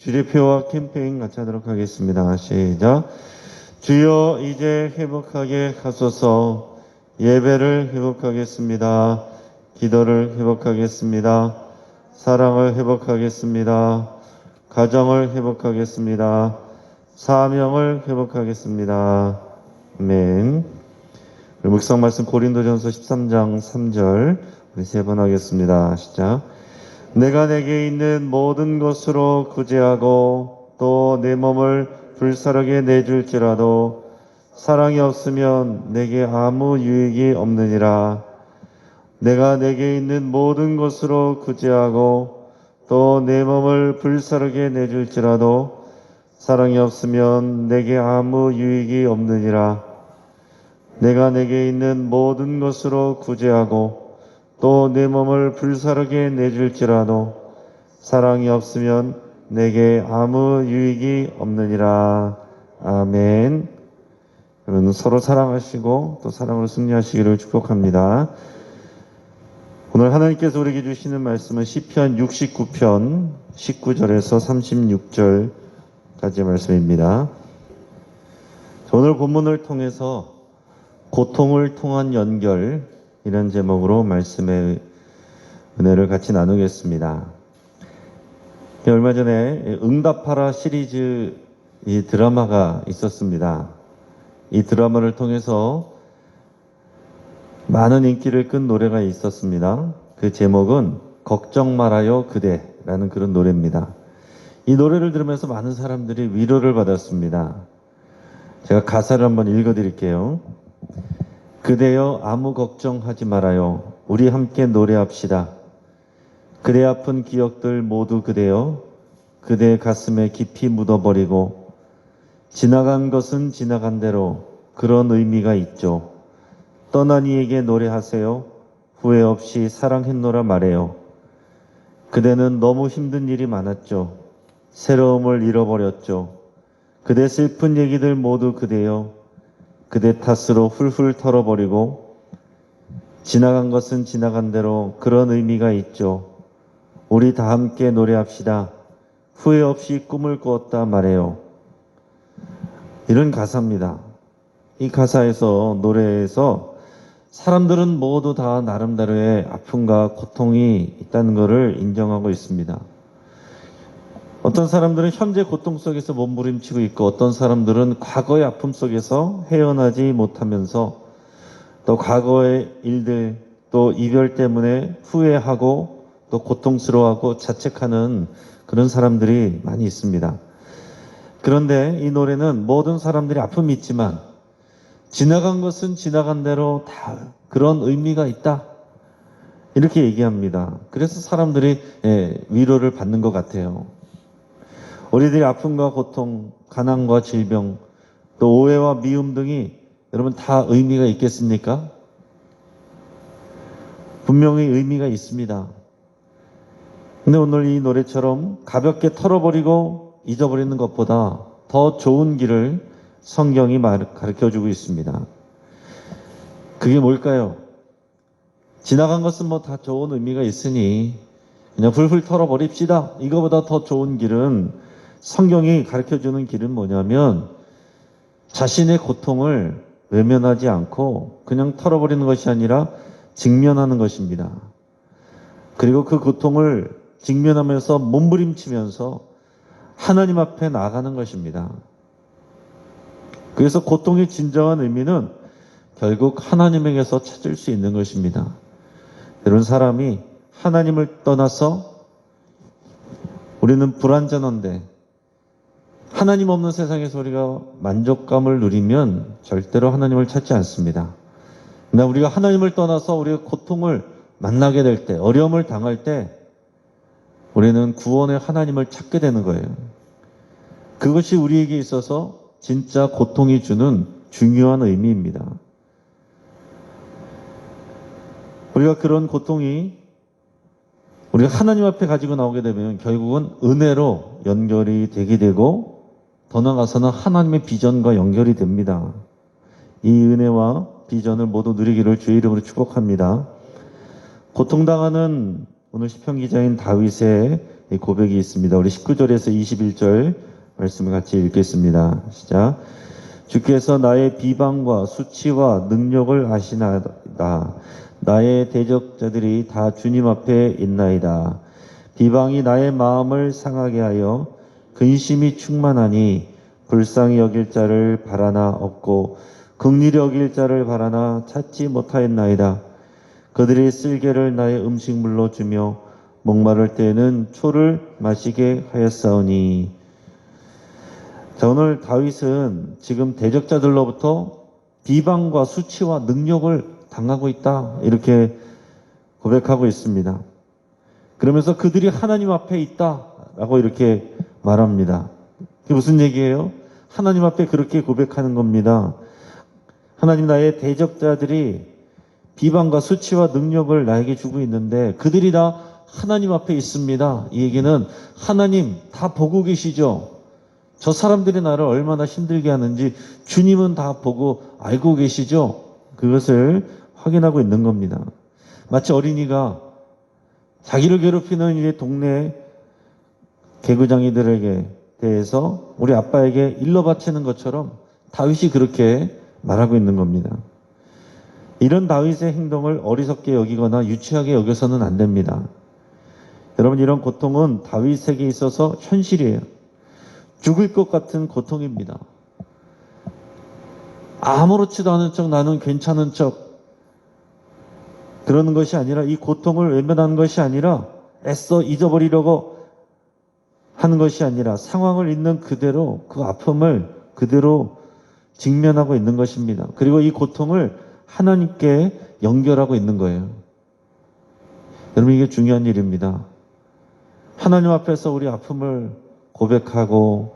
주례표와 캠페인 같이 하도록 하겠습니다. 시작. 주여 이제 회복하게 하소서. 예배를 회복하겠습니다. 기도를 회복하겠습니다. 사랑을 회복하겠습니다. 가정을 회복하겠습니다. 사명을 회복하겠습니다. 아멘. 묵상 말씀 고린도전서 13장 3절 우리 세 번 하겠습니다. 시작. 내가 내게 있는 모든 것으로 구제하고 또 내 몸을 불사르게 내줄지라도 사랑이 없으면 내게 아무 유익이 없느니라. 내가 내게 있는 모든 것으로 구제하고 또 내 몸을 불사르게 내줄지라도 사랑이 없으면 내게 아무 유익이 없느니라. 내가 내게 있는 모든 것으로 구제하고 또 내 몸을 불사르게 내줄지라도 사랑이 없으면 내게 아무 유익이 없느니라. 아멘. 여러분 서로 사랑하시고 또 사랑으로 승리하시기를 축복합니다. 오늘 하나님께서 우리에게 주시는 말씀은 시편 69편 19절에서 36절까지의 말씀입니다. 오늘 본문을 통해서 고통을 통한 연결 이런 제목으로 말씀의 은혜를 같이 나누겠습니다. 얼마 전에 응답하라 시리즈 이 드라마가 있었습니다. 이 드라마를 통해서 많은 인기를 끈 노래가 있었습니다. 그 제목은 걱정 말아요 그대라는 그런 노래입니다. 이 노래를 들으면서 많은 사람들이 위로를 받았습니다. 제가 가사를 한번 읽어드릴게요. 그대여 아무 걱정하지 말아요. 우리 함께 노래합시다. 그대 아픈 기억들 모두 그대여 그대의 가슴에 깊이 묻어버리고 지나간 것은 지나간 대로 그런 의미가 있죠. 떠난 이에게 노래하세요. 후회 없이 사랑했노라 말해요. 그대는 너무 힘든 일이 많았죠. 새로움을 잃어버렸죠. 그대 슬픈 얘기들 모두 그대여 그대 탓으로 훌훌 털어버리고 지나간 것은 지나간 대로 그런 의미가 있죠. 우리 다 함께 노래합시다. 후회 없이 꿈을 꾸었다 말해요. 이런 가사입니다. 이 가사에서 노래에서 사람들은 모두 다 나름대로의 아픔과 고통이 있다는 것을 인정하고 있습니다. 어떤 사람들은 현재 고통 속에서 몸부림치고 있고 어떤 사람들은 과거의 아픔 속에서 헤어나지 못하면서 또 과거의 일들 또 이별 때문에 후회하고 또 고통스러워하고 자책하는 그런 사람들이 많이 있습니다. 그런데 이 노래는 모든 사람들이 아픔이 있지만 지나간 것은 지나간 대로 다 그런 의미가 있다. 이렇게 얘기합니다. 그래서 사람들이 위로를 받는 것 같아요. 우리들의 아픔과 고통, 가난과 질병, 또 오해와 미움 등이 여러분 다 의미가 있겠습니까? 분명히 의미가 있습니다. 근데 오늘 이 노래처럼 가볍게 털어버리고 잊어버리는 것보다 더 좋은 길을 성경이 가르쳐주고 있습니다. 그게 뭘까요? 지나간 것은 뭐 다 좋은 의미가 있으니 그냥 풀풀 털어버립시다. 이거보다 더 좋은 길은 성경이 가르쳐주는 길은 뭐냐면 자신의 고통을 외면하지 않고 그냥 털어버리는 것이 아니라 직면하는 것입니다. 그리고 그 고통을 직면하면서 몸부림치면서 하나님 앞에 나아가는 것입니다. 그래서 고통의 진정한 의미는 결국 하나님에게서 찾을 수 있는 것입니다. 이런 사람이 하나님을 떠나서 우리는 불완전한데 하나님 없는 세상에서 우리가 만족감을 누리면 절대로 하나님을 찾지 않습니다. 그러나 우리가 하나님을 떠나서 우리가 고통을 만나게 될 때, 어려움을 당할 때 우리는 구원의 하나님을 찾게 되는 거예요. 그것이 우리에게 있어서 진짜 고통이 주는 중요한 의미입니다. 우리가 그런 고통이 우리가 하나님 앞에 가지고 나오게 되면 결국은 은혜로 연결이 되게 되고 더 나아가서는 하나님의 비전과 연결이 됩니다. 이 은혜와 비전을 모두 누리기를 주의 이름으로 축복합니다. 고통당하는 오늘 시편 기자인 다윗의 고백이 있습니다. 우리 19절에서 21절 말씀을 같이 읽겠습니다. 시작. 주께서 나의 비방과 수치와 능력을 아시나이다. 나의 대적자들이 다 주님 앞에 있나이다. 비방이 나의 마음을 상하게 하여 근심이 충만하니 불쌍히 여길 자를 바라나 없고 긍휼히 여길 자를 바라나 찾지 못하였나이다. 그들이 쓸개를 나의 음식물로 주며 목마를 때에는 초를 마시게 하였사오니. 자, 오늘 다윗은 지금 대적자들로부터 비방과 수치와 능력을 당하고 있다, 이렇게 고백하고 있습니다. 그러면서 그들이 하나님 앞에 있다라고 이렇게 말합니다. 그게 무슨 얘기예요? 하나님 앞에 그렇게 고백하는 겁니다. 하나님, 나의 대적자들이 비방과 수치와 능력을 나에게 주고 있는데 그들이 다 하나님 앞에 있습니다. 이 얘기는 하나님 다 보고 계시죠. 저 사람들이 나를 얼마나 힘들게 하는지 주님은 다 보고 알고 계시죠. 그것을 확인하고 있는 겁니다. 마치 어린이가 자기를 괴롭히는 이제 동네 개구장이들에게 대해서 우리 아빠에게 일러 바치는 것처럼 다윗이 그렇게 말하고 있는 겁니다. 이런 다윗의 행동을 어리석게 여기거나 유치하게 여겨서는 안 됩니다. 여러분, 이런 고통은 다윗에게 있어서 현실이에요. 죽을 것 같은 고통입니다. 아무렇지도 않은 척, 나는 괜찮은 척 그러는 것이 아니라, 이 고통을 외면하는 것이 아니라, 애써 잊어버리려고 하는 것이 아니라 상황을 있는 그대로 그 아픔을 그대로 직면하고 있는 것입니다. 그리고 이 고통을 하나님께 연결하고 있는 거예요. 여러분, 이게 중요한 일입니다. 하나님 앞에서 우리 아픔을 고백하고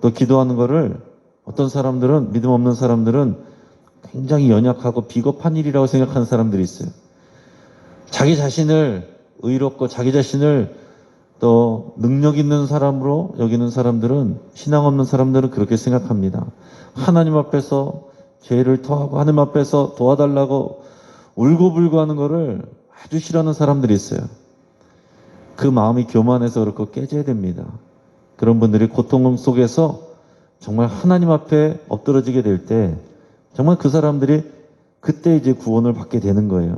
또 기도하는 것을 어떤 사람들은, 믿음 없는 사람들은 굉장히 연약하고 비겁한 일이라고 생각하는 사람들이 있어요. 자기 자신을 의롭고 자기 자신을 또 능력 있는 사람으로 여기는 사람들은, 신앙 없는 사람들은 그렇게 생각합니다. 하나님 앞에서 죄를 토하고 하나님 앞에서 도와달라고 울고불고 하는 것을 아주 싫어하는 사람들이 있어요. 그 마음이 교만해서 그렇고 깨져야 됩니다. 그런 분들이 고통 속에서 정말 하나님 앞에 엎드러지게 될 때 정말 그 사람들이 그때 이제 구원을 받게 되는 거예요.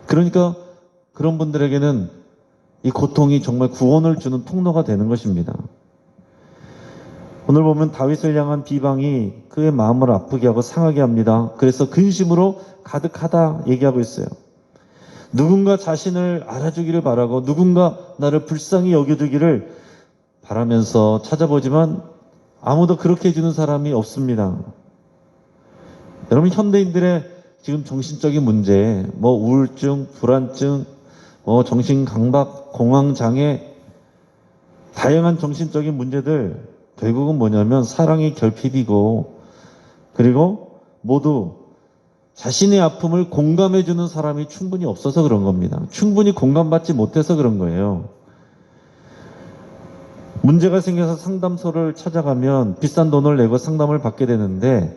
그러니까 그런 분들에게는 이 고통이 정말 구원을 주는 통로가 되는 것입니다. 오늘 보면 다윗을 향한 비방이 그의 마음을 아프게 하고 상하게 합니다. 그래서 근심으로 가득하다 얘기하고 있어요. 누군가 자신을 알아주기를 바라고 누군가 나를 불쌍히 여겨주기를 바라면서 찾아보지만 아무도 그렇게 해주는 사람이 없습니다. 여러분, 현대인들의 지금 정신적인 문제, 우울증, 불안증, 정신강박, 공황장애, 다양한 정신적인 문제들, 결국은 뭐냐면 사랑의 결핍이고, 그리고 모두 자신의 아픔을 공감해주는 사람이 충분히 없어서 그런 겁니다. 충분히 공감받지 못해서 그런 거예요. 문제가 생겨서 상담소를 찾아가면 비싼 돈을 내고 상담을 받게 되는데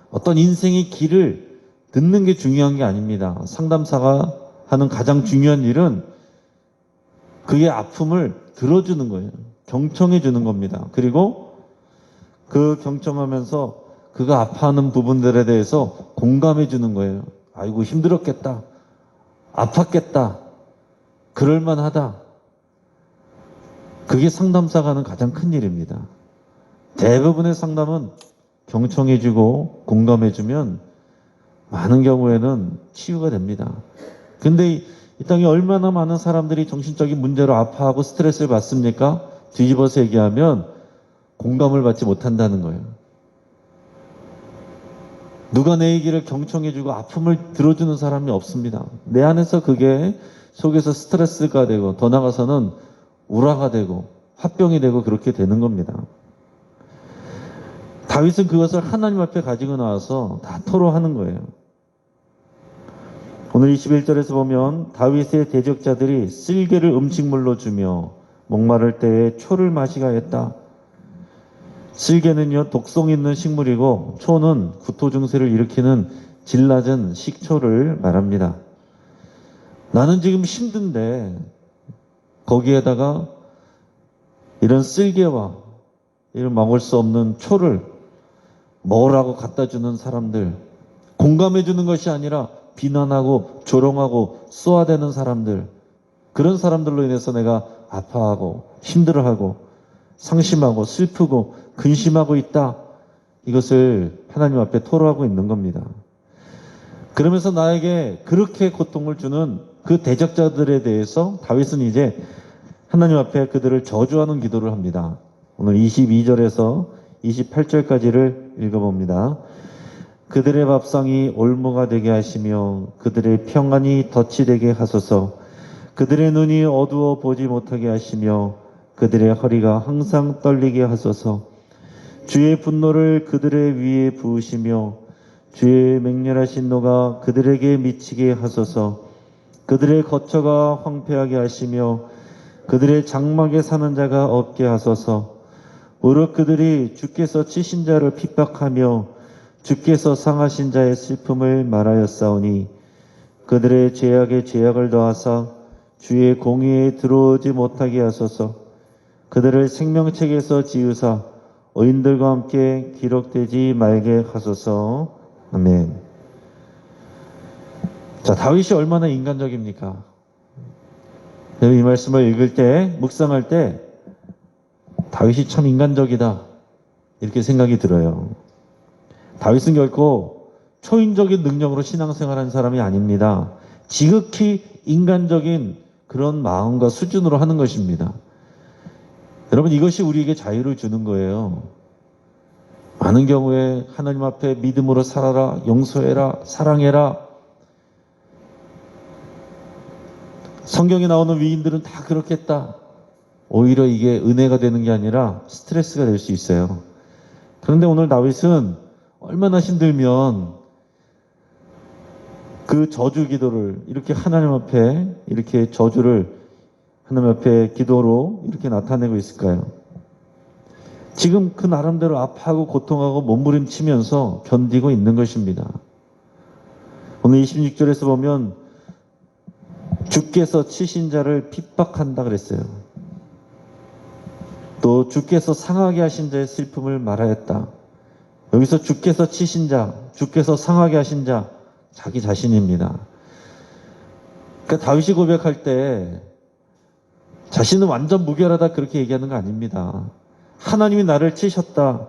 어떤 인생의 길을 듣는 게 중요한 게 아닙니다. 상담사가 하는 가장 중요한 일은 그의 아픔을 들어주는 거예요. 경청해 주는 겁니다. 그리고 그 경청하면서 그가 아파하는 부분들에 대해서 공감해 주는 거예요. 아이고, 힘들었겠다. 아팠겠다. 그럴만하다. 그게 상담사가 하는 가장 큰 일입니다. 대부분의 상담은 경청해 주고 공감해 주면 많은 경우에는 치유가 됩니다. 근데 이 땅에 얼마나 많은 사람들이 정신적인 문제로 아파하고 스트레스를 받습니까? 뒤집어서 얘기하면 공감을 받지 못한다는 거예요. 누가 내 얘기를 경청해주고 아픔을 들어주는 사람이 없습니다. 내 안에서 그게 속에서 스트레스가 되고 더 나아가서는 우라가 되고 화병이 되고 그렇게 되는 겁니다. 다윗은 그것을 하나님 앞에 가지고 나와서 다 토로하는 거예요. 오늘 21절에서 보면 다윗의 대적자들이 쓸개를 음식물로 주며 목마를 때에 초를 마시게 하였다. 쓸개는요, 독성 있는 식물이고 초는 구토 증세를 일으키는 질 낮은 식초를 말합니다. 나는 지금 힘든데 거기에다가 이런 쓸개와 이런 먹을 수 없는 초를 먹으라고 갖다 주는 사람들, 공감해 주는 것이 아니라 비난하고 조롱하고 쏘아대는 사람들, 그런 사람들로 인해서 내가 아파하고 힘들어하고 상심하고 슬프고 근심하고 있다. 이것을 하나님 앞에 토로하고 있는 겁니다. 그러면서 나에게 그렇게 고통을 주는 그 대적자들에 대해서 다윗은 이제 하나님 앞에 그들을 저주하는 기도를 합니다. 오늘 22절에서 28절까지를 읽어봅니다. 그들의 밥상이 올무가 되게 하시며 그들의 평안이 덫이 되게 하소서. 그들의 눈이 어두워 보지 못하게 하시며 그들의 허리가 항상 떨리게 하소서. 주의 분노를 그들의 위에 부으시며 주의 맹렬하신 노가 그들에게 미치게 하소서. 그들의 거처가 황폐하게 하시며 그들의 장막에 사는 자가 없게 하소서. 오롯 그들이 주께서 치신 자를 핍박하며 주께서 상하신 자의 슬픔을 말하였사오니 그들의 죄악에 죄악을 더하사 주의 공의에 들어오지 못하게 하소서. 그들을 생명책에서 지으사 의인들과 함께 기록되지 말게 하소서. 아멘. 자, 다윗이 얼마나 인간적입니까? 이 말씀을 읽을 때, 묵상할 때 다윗이 참 인간적이다 이렇게 생각이 들어요. 다윗은 결코 초인적인 능력으로 신앙생활한 사람이 아닙니다. 지극히 인간적인 그런 마음과 수준으로 하는 것입니다. 여러분, 이것이 우리에게 자유를 주는 거예요. 많은 경우에 하나님 앞에 믿음으로 살아라, 용서해라, 사랑해라. 성경에 나오는 위인들은 다 그렇겠다. 오히려 이게 은혜가 되는 게 아니라 스트레스가 될 수 있어요. 그런데 오늘 다윗은 얼마나 힘들면 그 저주 기도를 이렇게 하나님 앞에 이렇게 저주를 하나님 앞에 기도로 이렇게 나타내고 있을까요? 지금 그 나름대로 아파하고 고통하고 몸부림치면서 견디고 있는 것입니다. 오늘 26절에서 보면 주께서 치신 자를 핍박한다 그랬어요. 또 주께서 상하게 하신 자의 슬픔을 말하였다. 여기서 주께서 치신 자, 주께서 상하게 하신 자, 자기 자신입니다. 그러니까 다윗이 고백할 때 자신은 완전 무결하다 그렇게 얘기하는 거 아닙니다. 하나님이 나를 치셨다.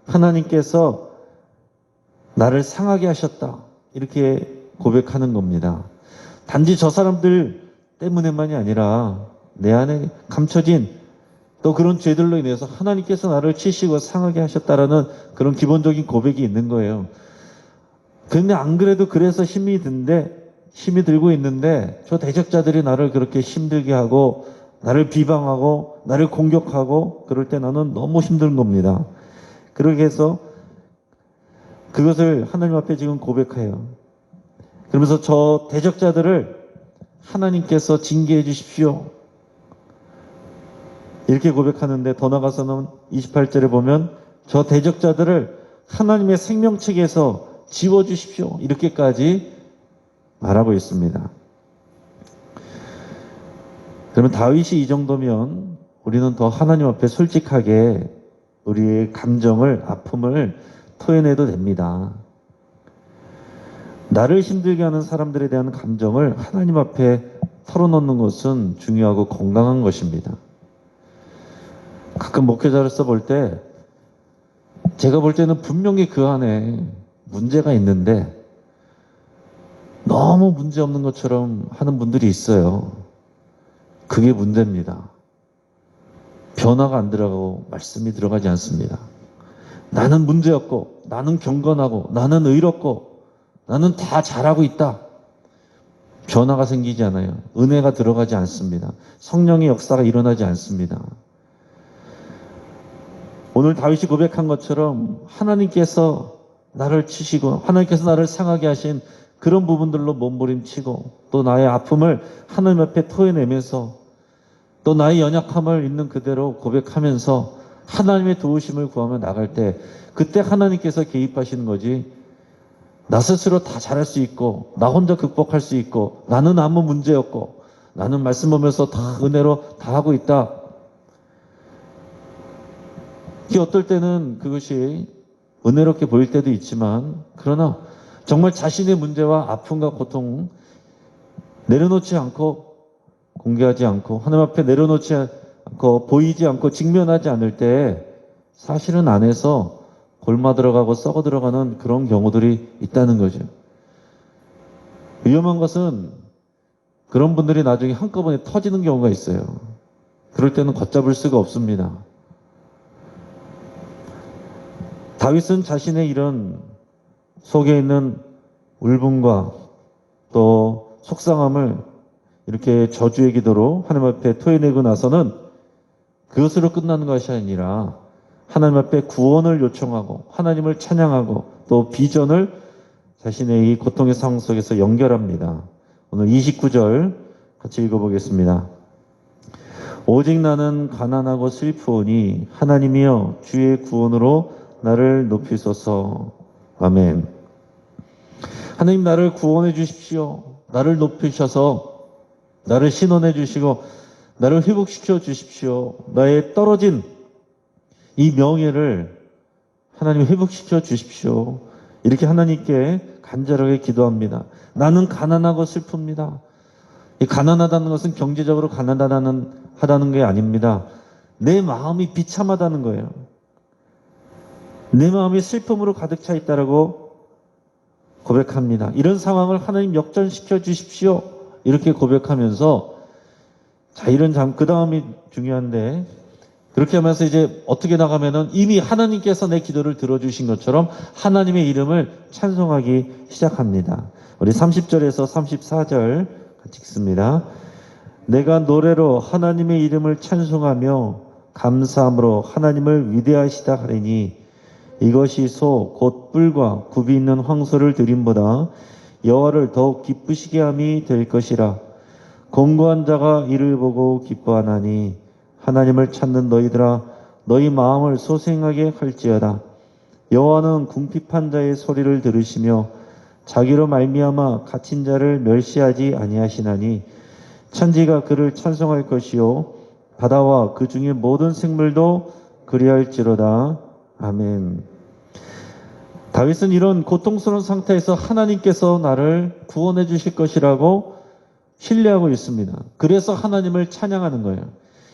하나님께서 나를 상하게 하셨다. 이렇게 고백하는 겁니다. 단지 저 사람들 때문에만이 아니라 내 안에 감춰진 또 그런 죄들로 인해서 하나님께서 나를 치시고 상하게 하셨다라는 그런 기본적인 고백이 있는 거예요. 그런데 안 그래도 그래서 힘이 들고 있는데 저 대적자들이 나를 그렇게 힘들게 하고 나를 비방하고 나를 공격하고 그럴 때 나는 너무 힘든 겁니다. 그렇게 해서 그것을 하나님 앞에 지금 고백해요. 그러면서 저 대적자들을 하나님께서 징계해 주십시오. 이렇게 고백하는데 더 나가서는 28절에 보면 저 대적자들을 하나님의 생명책에서 지워주십시오. 이렇게까지 말하고 있습니다. 그러면 다윗이 이 정도면 우리는 더 하나님 앞에 솔직하게 우리의 감정을, 아픔을 토해내도 됩니다. 나를 힘들게 하는 사람들에 대한 감정을 하나님 앞에 털어놓는 것은 중요하고 건강한 것입니다. 가끔 목회자로서 볼 때 제가 볼 때는 분명히 그 안에 문제가 있는데 너무 문제 없는 것처럼 하는 분들이 있어요. 그게 문제입니다. 변화가 안 들어가고 말씀이 들어가지 않습니다. 나는 문제없고 나는 경건하고 나는 의롭고 나는 다 잘하고 있다. 변화가 생기지 않아요. 은혜가 들어가지 않습니다. 성령의 역사가 일어나지 않습니다. 오늘 다윗이 고백한 것처럼 하나님께서 나를 치시고 하나님께서 나를 상하게 하신 그런 부분들로 몸부림치고 또 나의 아픔을 하나님 앞에 토해내면서 또 나의 연약함을 있는 그대로 고백하면서 하나님의 도우심을 구하며 나갈 때 그때 하나님께서 개입하시는 거지 나 스스로 다 잘할 수 있고, 나 혼자 극복할 수 있고, 나는 아무 문제 없고, 나는 말씀 보면서 다 은혜로 다 하고 있다. 이게 어떨 때는 그것이 은혜롭게 보일 때도 있지만, 그러나 정말 자신의 문제와 아픔과 고통 내려놓지 않고, 공개하지 않고, 하나님 앞에 내려놓지 않고, 보이지 않고, 직면하지 않을 때 사실은 안에서 골마 들어가고 썩어 들어가는 그런 경우들이 있다는 거죠. 위험한 것은 그런 분들이 나중에 한꺼번에 터지는 경우가 있어요. 그럴 때는 걷잡을 수가 없습니다. 다윗은 자신의 이런 속에 있는 울분과 또 속상함을 이렇게 저주의 기도로 하나님 앞에 토해내고 나서는 그것으로 끝나는 것이 아니라 하나님 앞에 구원을 요청하고 하나님을 찬양하고 또 비전을 자신의 이 고통의 상황 속에서 연결합니다. 오늘 29절 같이 읽어보겠습니다. 오직 나는 가난하고 슬프오니 하나님이여 주의 구원으로 나를 높이소서. 아멘. 하나님 나를 구원해 주십시오. 나를 높이셔서 나를 신원해 주시고 나를 회복시켜 주십시오. 나의 떨어진 이 명예를 하나님 회복시켜 주십시오. 이렇게 하나님께 간절하게 기도합니다. 나는 가난하고 슬픕니다. 이 가난하다는 것은 경제적으로 가난하다는 게 아닙니다. 내 마음이 비참하다는 거예요. 내 마음이 슬픔으로 가득 차 있다라고 고백합니다. 이런 상황을 하나님 역전시켜 주십시오. 이렇게 고백하면서 자, 그 다음이 중요한데 그렇게 하면서 이제 어떻게 나가면은 이미 하나님께서 내 기도를 들어주신 것처럼 하나님의 이름을 찬송하기 시작합니다. 우리 30절에서 34절 같이 읽습니다. 내가 노래로 하나님의 이름을 찬송하며 감사함으로 하나님을 위대하시다 하리니 이것이 소 곧 뿔과 굽이 있는 황소를 드림보다 여호와를 더욱 기쁘시게 함이 될 것이라. 공고한 자가 이를 보고 기뻐하나니 하나님을 찾는 너희들아 너희 마음을 소생하게 할지어다. 여호와는 궁핍한 자의 소리를 들으시며 자기로 말미암아 갇힌 자를 멸시하지 아니하시나니 천지가 그를 찬송할 것이요 바다와 그 중에 모든 생물도 그리할지로다. 아멘. 다윗은 이런 고통스러운 상태에서 하나님께서 나를 구원해 주실 것이라고 신뢰하고 있습니다. 그래서 하나님을 찬양하는 거예요.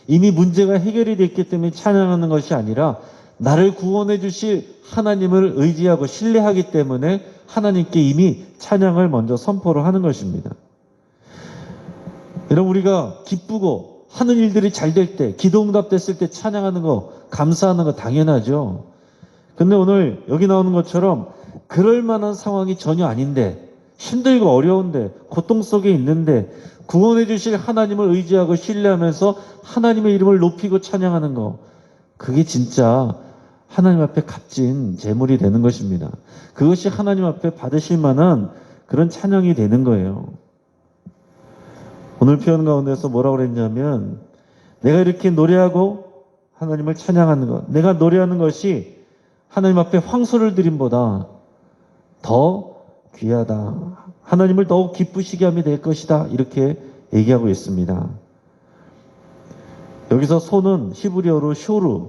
이미 문제가 해결이 됐기 때문에 찬양하는 것이 아니라 나를 구원해 주실 하나님을 의지하고 신뢰하기 때문에 하나님께 이미 찬양을 먼저 선포를 하는 것입니다. 여러분 우리가 기쁘고 하는 일들이 잘 될 때, 기도 응답됐을 때 찬양하는 거, 감사하는 거 당연하죠. 근데 오늘 여기 나오는 것처럼 그럴 만한 상황이 전혀 아닌데 힘들고 어려운데 고통 속에 있는데 구원해 주실 하나님을 의지하고 신뢰하면서 하나님의 이름을 높이고 찬양하는 거, 그게 진짜 하나님 앞에 값진 재물이 되는 것입니다. 그것이 하나님 앞에 받으실 만한 그런 찬양이 되는 거예요. 오늘 표현 가운데서 뭐라고 그랬냐면 내가 이렇게 노래하고 하나님을 찬양하는 것, 내가 노래하는 것이 하나님 앞에 황소를 드림보다 더 귀하다. 하나님을 더욱 기쁘시게 함이 될 것이다. 이렇게 얘기하고 있습니다. 여기서 소는 히브리어로 쇼르,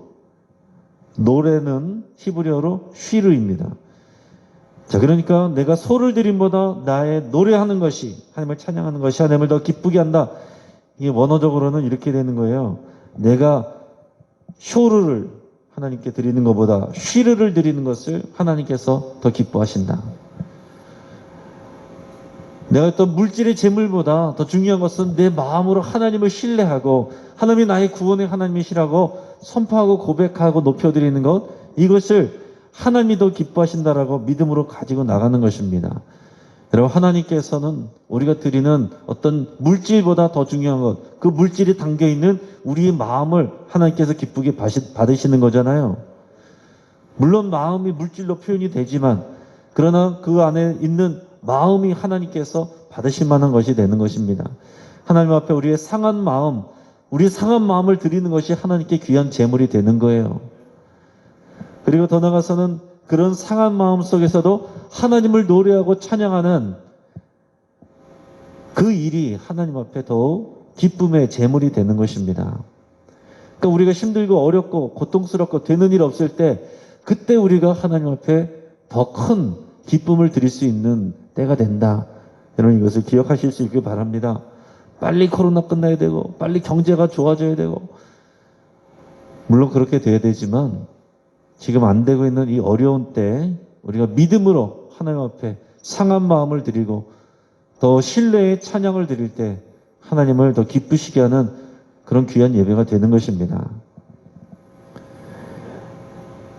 노래는 히브리어로 쉬르입니다. 자, 그러니까 내가 소를 드림보다 나의 노래하는 것이, 하나님을 찬양하는 것이 하나님을 더 기쁘게 한다. 이게 원어적으로는 이렇게 되는 거예요. 내가 쇼르를 하나님께 드리는 것보다 쉬르를 드리는 것을 하나님께서 더 기뻐하신다. 내가 어떤 물질의 재물보다 더 중요한 것은 내 마음으로 하나님을 신뢰하고 하나님이 나의 구원의 하나님이시라고 선포하고 고백하고 높여드리는 것, 이것을 하나님이 더 기뻐하신다라고 믿음으로 가지고 나가는 것입니다. 여러분 하나님께서는 우리가 드리는 어떤 물질보다 더 중요한 것, 그 물질이 담겨있는 우리의 마음을 하나님께서 기쁘게 받으시는 거잖아요. 물론 마음이 물질로 표현이 되지만 그러나 그 안에 있는 마음이 하나님께서 받으실 만한 것이 되는 것입니다. 하나님 앞에 우리의 상한 마음, 우리의 상한 마음을 드리는 것이 하나님께 귀한 재물이 되는 거예요. 그리고 더 나아가서는 그런 상한 마음 속에서도 하나님을 노래하고 찬양하는 그 일이 하나님 앞에 더욱 기쁨의 제물이 되는 것입니다. 그러니까 우리가 힘들고 어렵고 고통스럽고 되는 일 없을 때 그때 우리가 하나님 앞에 더 큰 기쁨을 드릴 수 있는 때가 된다. 여러분 이것을 기억하실 수 있길 바랍니다. 빨리 코로나 끝나야 되고 빨리 경제가 좋아져야 되고 물론 그렇게 돼야 되지만 지금 안 되고 있는 이 어려운 때 우리가 믿음으로 하나님 앞에 상한 마음을 드리고 더 신뢰의 찬양을 드릴 때 하나님을 더 기쁘시게 하는 그런 귀한 예배가 되는 것입니다.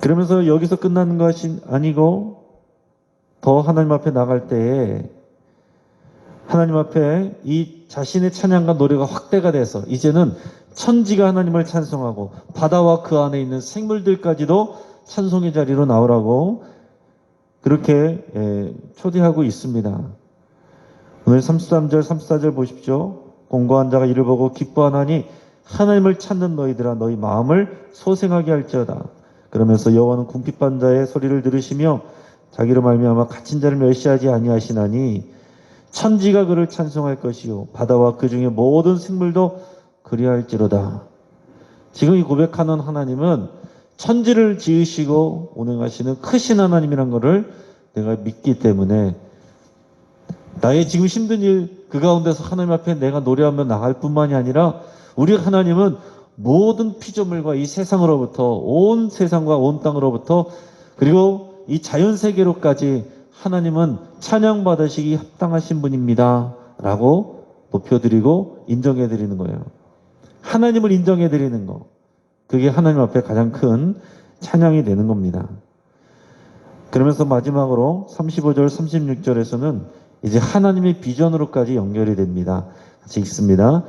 그러면서 여기서 끝나는 것이 아니고 더 하나님 앞에 나갈 때에 하나님 앞에 이 자신의 찬양과 노래가 확대가 돼서 이제는 천지가 하나님을 찬송하고 바다와 그 안에 있는 생물들까지도 찬송의 자리로 나오라고 그렇게 초대하고 있습니다. 오늘 33절, 34절 보십시오. 공고한 자가 이를 보고 기뻐하나니 하나님을 찾는 너희들아 너희 마음을 소생하게 할지어다. 그러면서 여호와는 궁핍한 자의 소리를 들으시며 자기로 말미암아 갇힌 자를 멸시하지 아니하시나니 천지가 그를 찬송할 것이요 바다와 그 중에 모든 생물도 그리할지로다. 지금 이 고백하는 하나님은 천지를 지으시고 운행하시는 크신 하나님이란 것을 내가 믿기 때문에 나의 지금 힘든 일 그 가운데서 하나님 앞에 내가 노래하며 나갈 뿐만이 아니라 우리 하나님은 모든 피조물과 이 세상으로부터 온 세상과 온 땅으로부터 그리고 이 자연세계로까지 하나님은 찬양받으시기 합당하신 분입니다 라고 높여드리고 인정해드리는 거예요. 하나님을 인정해드리는 거 그게 하나님 앞에 가장 큰 찬양이 되는 겁니다. 그러면서 마지막으로 35절 36절에서는 이제 하나님의 비전으로까지 연결이 됩니다. 같이 읽습니다.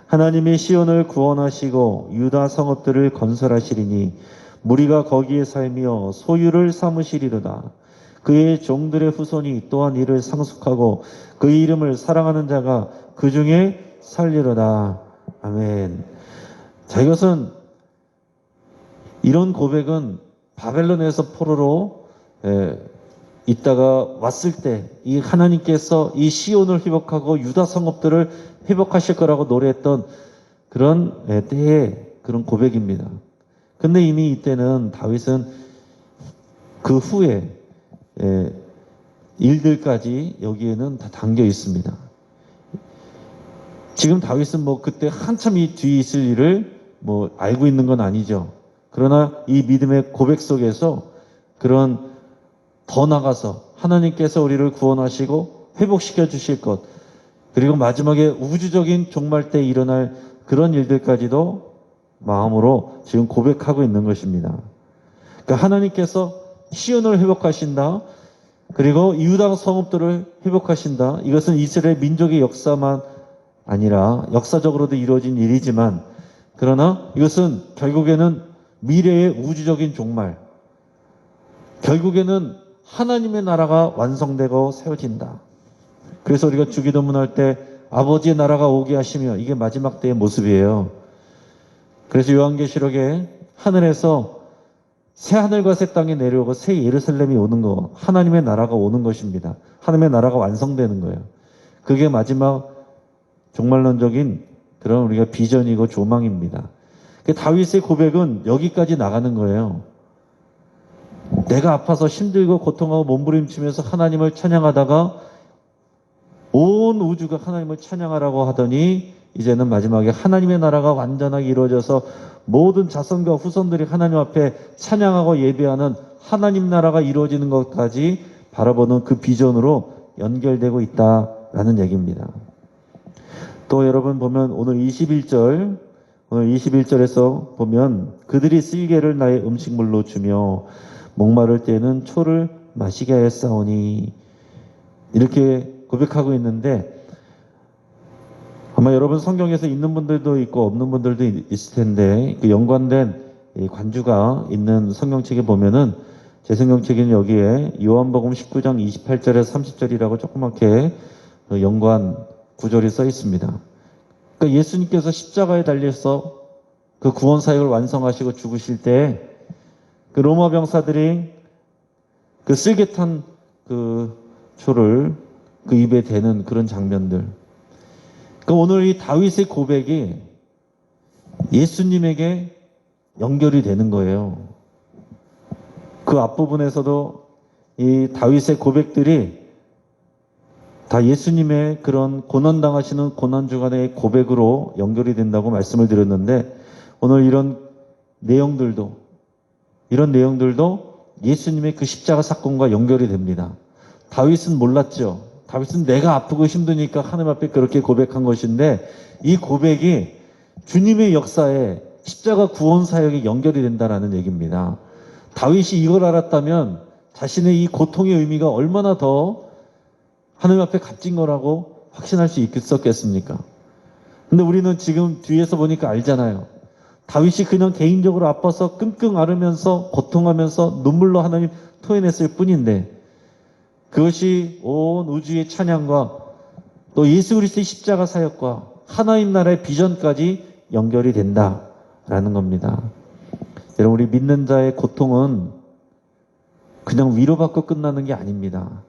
하나님이 시온을 구원하시고 유다 성읍들을 건설하시리니 무리가 거기에 살며 소유를 삼으시리로다. 그의 종들의 후손이 또한 이를 상속하고 그의 이름을 사랑하는 자가 그 중에 살리로다. 아멘. 자, 이것은 이런 고백은 바벨론에서 포로로 있다가 왔을 때 이 하나님께서 이 시온을 회복하고 유다 성읍들을 회복하실 거라고 노래했던 그런 때의 그런 고백입니다. 근데 이미 이때는 다윗은 그 후에 일들까지 여기에는 다 담겨 있습니다. 지금 다윗은 뭐 그때 한참 이 뒤에 있을 일을 뭐 알고 있는 건 아니죠. 그러나 이 믿음의 고백 속에서 그런 더 나가서 하나님께서 우리를 구원하시고 회복시켜 주실 것 그리고 마지막에 우주적인 종말 때 일어날 그런 일들까지도 마음으로 지금 고백하고 있는 것입니다. 그러니까 하나님께서 시온을 회복하신다. 그리고 유다 성읍들을 회복하신다. 이것은 이스라엘 민족의 역사만 아니라 역사적으로도 이루어진 일이지만 그러나 이것은 결국에는 미래의 우주적인 종말 결국에는 하나님의 나라가 완성되고 세워진다. 그래서 우리가 주기도문 할 때 아버지의 나라가 오게 하시며 이게 마지막 때의 모습이에요. 그래서 요한계시록에 하늘에서 새 하늘과 새 땅이 내려오고 새 예루살렘이 오는 거 하나님의 나라가 오는 것입니다. 하나님의 나라가 완성되는 거예요. 그게 마지막 종말론적인 그런 우리가 비전이고 조망입니다. 다윗의 고백은 여기까지 나가는 거예요. 내가 아파서 힘들고 고통하고 몸부림치면서 하나님을 찬양하다가 온 우주가 하나님을 찬양하라고 하더니 이제는 마지막에 하나님의 나라가 완전하게 이루어져서 모든 자손과 후손들이 하나님 앞에 찬양하고 예배하는 하나님 나라가 이루어지는 것까지 바라보는 그 비전으로 연결되고 있다라는 얘기입니다. 또 여러분 보면 오늘 21절에서 보면 그들이 쓸개를 나의 음식물로 주며 목마를 때에는 초를 마시게 하였사오니 이렇게 고백하고 있는데 아마 여러분 성경에서 있는 분들도 있고 없는 분들도 있을 텐데 그 연관된 관주가 있는 성경책에 보면은 제 성경책에는 여기에 요한복음 19장 28절에서 30절이라고 조그맣게 연관 구절이 써 있습니다. 그러니까 예수님께서 십자가에 달려서 그 구원 사역을 완성하시고 죽으실 때 그 로마 병사들이 그 쓸개 탄 그 초를 그 입에 대는 그런 장면들. 그러니까 오늘 이 다윗의 고백이 예수님에게 연결이 되는 거예요. 그 앞부분에서도 이 다윗의 고백들이 다 예수님의 그런 고난당하시는 고난주간의 고백으로 연결이 된다고 말씀을 드렸는데, 오늘 이런 내용들도 예수님의 그 십자가 사건과 연결이 됩니다. 다윗은 몰랐죠. 다윗은 내가 아프고 힘드니까 하나님 앞에 그렇게 고백한 것인데, 이 고백이 주님의 역사에 십자가 구원 사역에 연결이 된다는 얘기입니다. 다윗이 이걸 알았다면 자신의 이 고통의 의미가 얼마나 더 하나님 앞에 값진 거라고 확신할 수 있었겠습니까? 근데 우리는 지금 뒤에서 보니까 알잖아요. 다윗이 그냥 개인적으로 아파서 끙끙 앓으면서 고통하면서 눈물로 하나님 토해냈을 뿐인데, 그것이 온 우주의 찬양과 또 예수 그리스도의 십자가 사역과 하나님 나라의 비전까지 연결이 된다라는 겁니다. 여러분, 우리 믿는 자의 고통은 그냥 위로받고 끝나는 게 아닙니다.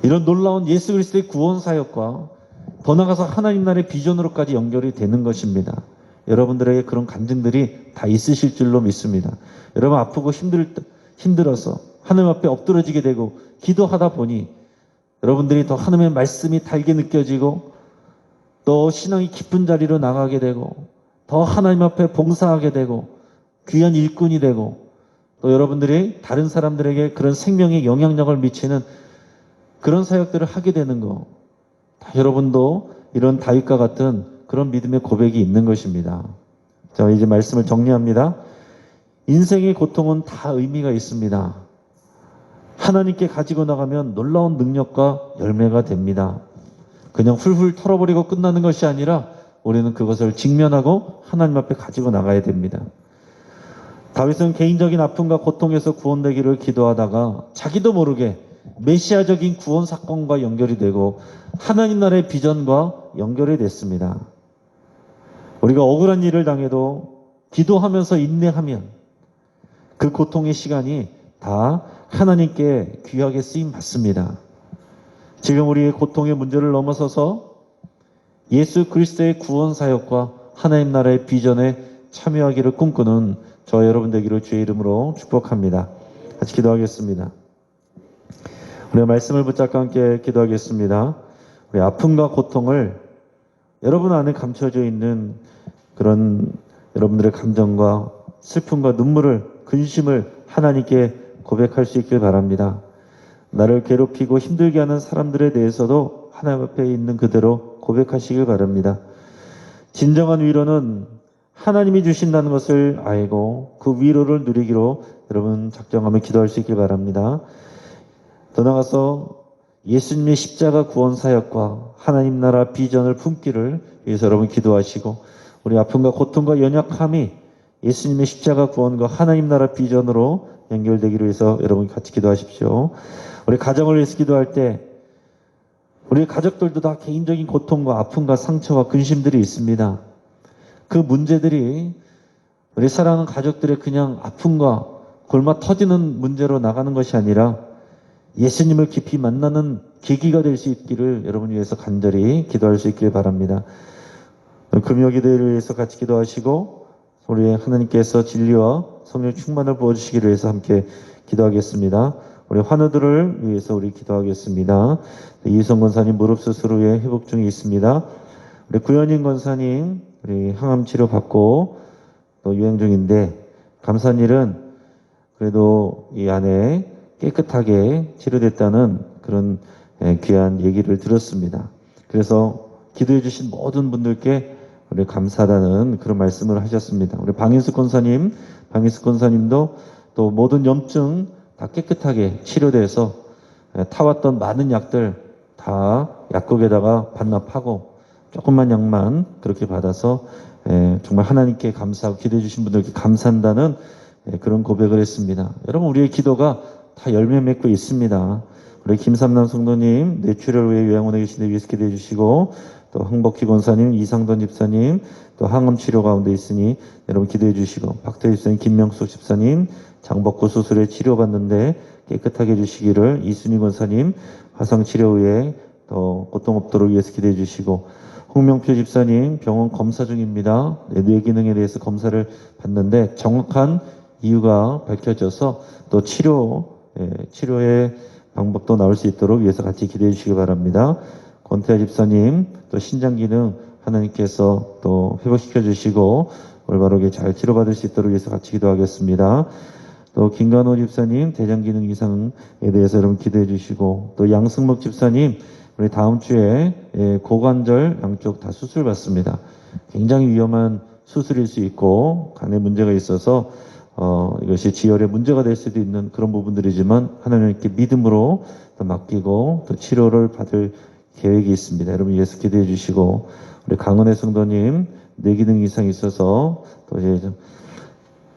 이런 놀라운 예수 그리스도의 구원 사역과 더 나아가서 하나님 나라의 비전으로까지 연결이 되는 것입니다. 여러분들에게 그런 간증들이 다 있으실 줄로 믿습니다. 여러분, 아프고 힘들어서 하나님 앞에 엎드러지게 되고 기도하다 보니 여러분들이 더 하나님의 말씀이 달게 느껴지고 또 신앙이 깊은 자리로 나가게 되고 더 하나님 앞에 봉사하게 되고 귀한 일꾼이 되고 또 여러분들이 다른 사람들에게 그런 생명의 영향력을 미치는 그런 사역들을 하게 되는 거, 다 여러분도 이런 다윗과 같은 그런 믿음의 고백이 있는 것입니다. 자, 이제 말씀을 정리합니다. 인생의 고통은 다 의미가 있습니다. 하나님께 가지고 나가면 놀라운 능력과 열매가 됩니다. 그냥 훌훌 털어버리고 끝나는 것이 아니라 우리는 그것을 직면하고 하나님 앞에 가지고 나가야 됩니다. 다윗은 개인적인 아픔과 고통에서 구원되기를 기도하다가 자기도 모르게 메시아적인 구원 사건과 연결이 되고 하나님 나라의 비전과 연결이 됐습니다. 우리가 억울한 일을 당해도 기도하면서 인내하면 그 고통의 시간이 다 하나님께 귀하게 쓰임 받습니다. 지금 우리의 고통의 문제를 넘어서서 예수 그리스도의 구원 사역과 하나님 나라의 비전에 참여하기를 꿈꾸는 저 여러분 되기를 주의 이름으로 축복합니다. 같이 기도하겠습니다. 우리가 말씀을 붙잡고 함께 기도하겠습니다. 우리 아픔과 고통을 여러분 안에 감춰져 있는 그런 여러분들의 감정과 슬픔과 눈물을, 근심을 하나님께 고백할 수 있길 바랍니다. 나를 괴롭히고 힘들게 하는 사람들에 대해서도 하나님 앞에 있는 그대로 고백하시길 바랍니다. 진정한 위로는 하나님이 주신다는 것을 알고 그 위로를 누리기로 여러분 작정하며 기도할 수 있길 바랍니다. 더 나아가서 예수님의 십자가 구원 사역과 하나님 나라 비전을 품기를 위해서 여러분 기도하시고, 우리 아픔과 고통과 연약함이 예수님의 십자가 구원과 하나님 나라 비전으로 연결되기를 위해서 여러분 같이 기도하십시오. 우리 가정을 위해서 기도할 때 우리 가족들도 다 개인적인 고통과 아픔과 상처와 근심들이 있습니다. 그 문제들이 우리 사랑하는 가족들의 그냥 아픔과 골마 터지는 문제로 나가는 것이 아니라 예수님을 깊이 만나는 계기가 될 수 있기를 여러분 위해서 간절히 기도할 수 있기를 바랍니다. 금요기도를 위해서 같이 기도하시고 우리 하나님께서 진리와 성령 충만을 부어주시기를 위해서 함께 기도하겠습니다. 우리 환우들을 위해서 우리 기도하겠습니다. 이희성 권사님 무릎 수술 후에 회복 중에 있습니다. 우리 구현인 권사님 우리 항암 치료 받고 또 유행 중인데, 감사한 일은 그래도 이 안에 깨끗하게 치료됐다는 그런 귀한 얘기를 들었습니다. 그래서 기도해 주신 모든 분들께 우리 감사하다는 그런 말씀을 하셨습니다. 우리 방인숙 권사님도 또 모든 염증 다 깨끗하게 치료돼서 타왔던 많은 약들 다 약국에다가 반납하고 조금만 약만 그렇게 받아서 정말 하나님께 감사하고 기도해 주신 분들께 감사한다는 그런 고백을 했습니다. 여러분, 우리의 기도가 다 열매 맺고 있습니다. 우리 김삼남 성도님 뇌출혈 후에 요양원에 계신데 위해서 기도해 주시고, 또 황복희 권사님, 이상돈 집사님 또 항암 치료 가운데 있으니 여러분 기도해 주시고, 박태희 집사님, 김명숙 집사님 장복구 수술에 치료받는데 깨끗하게 해주시기를, 이순희 권사님 화상치료 후에 더 고통 없도록 위해서 기도해 주시고, 홍명표 집사님 병원 검사 중입니다. 뇌 기능에 대해서 검사를 받는데 정확한 이유가 밝혀져서 또 치료의 방법도 나올 수 있도록 위해서 같이 기도해 주시기 바랍니다. 권태아 집사님 또 신장 기능 하나님께서 또 회복시켜 주시고 올바르게 잘 치료받을 수 있도록 위해서 같이 기도하겠습니다. 또 김간호 집사님 대장 기능 이상에 대해서 여러분 기도해 주시고, 또 양승목 집사님 우리 다음 주에 고관절 양쪽 다 수술 받습니다. 굉장히 위험한 수술일 수 있고 간에 문제가 있어서 이것이 지혈에 문제가 될 수도 있는 그런 부분들이지만 하나님께 믿음으로 또 맡기고 또 치료를 받을 계획이 있습니다. 여러분 위해서 기도해 주시고, 우리 강은혜 성도님 뇌기능 이상이 있어서 또 이제 좀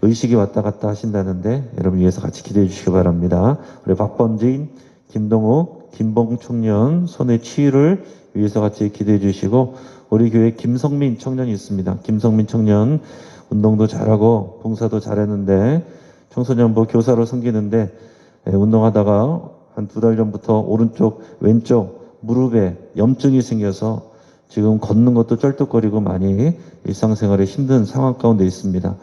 의식이 왔다 갔다 하신다는데 여러분 위해서 같이 기도해 주시기 바랍니다. 우리 박범진, 김동욱, 김봉 청년 손의 치유를 위해서 같이 기도해 주시고, 우리 교회 김성민 청년이 있습니다. 김성민 청년 운동도 잘하고 봉사도 잘했는데 청소년부 교사로 섬기는데 운동하다가 한 2달 전부터 오른쪽 왼쪽 무릎에 염증이 생겨서 지금 걷는 것도 쩔뚝거리고 많이 일상생활에 힘든 상황 가운데 있습니다.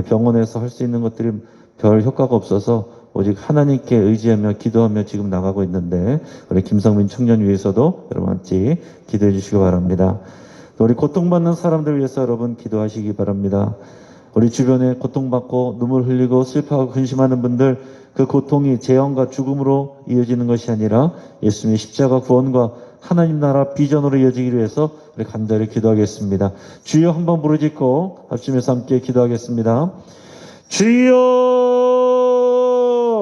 병원에서 할 수 있는 것들이 별 효과가 없어서 오직 하나님께 의지하며 기도하며 지금 나가고 있는데 우리 김성민 청년 위해서도 여러분 같이 기도해 주시기 바랍니다. 또 우리 고통받는 사람들 위해서 여러분 기도하시기 바랍니다. 우리 주변에 고통받고 눈물 흘리고 슬퍼하고 근심하는 분들, 그 고통이 재앙과 죽음으로 이어지는 것이 아니라 예수님의 십자가 구원과 하나님 나라 비전으로 이어지기를 위해서 우리 간절히 기도하겠습니다. 주여 한번 부르짖고 합심해서 함께 기도하겠습니다. 주여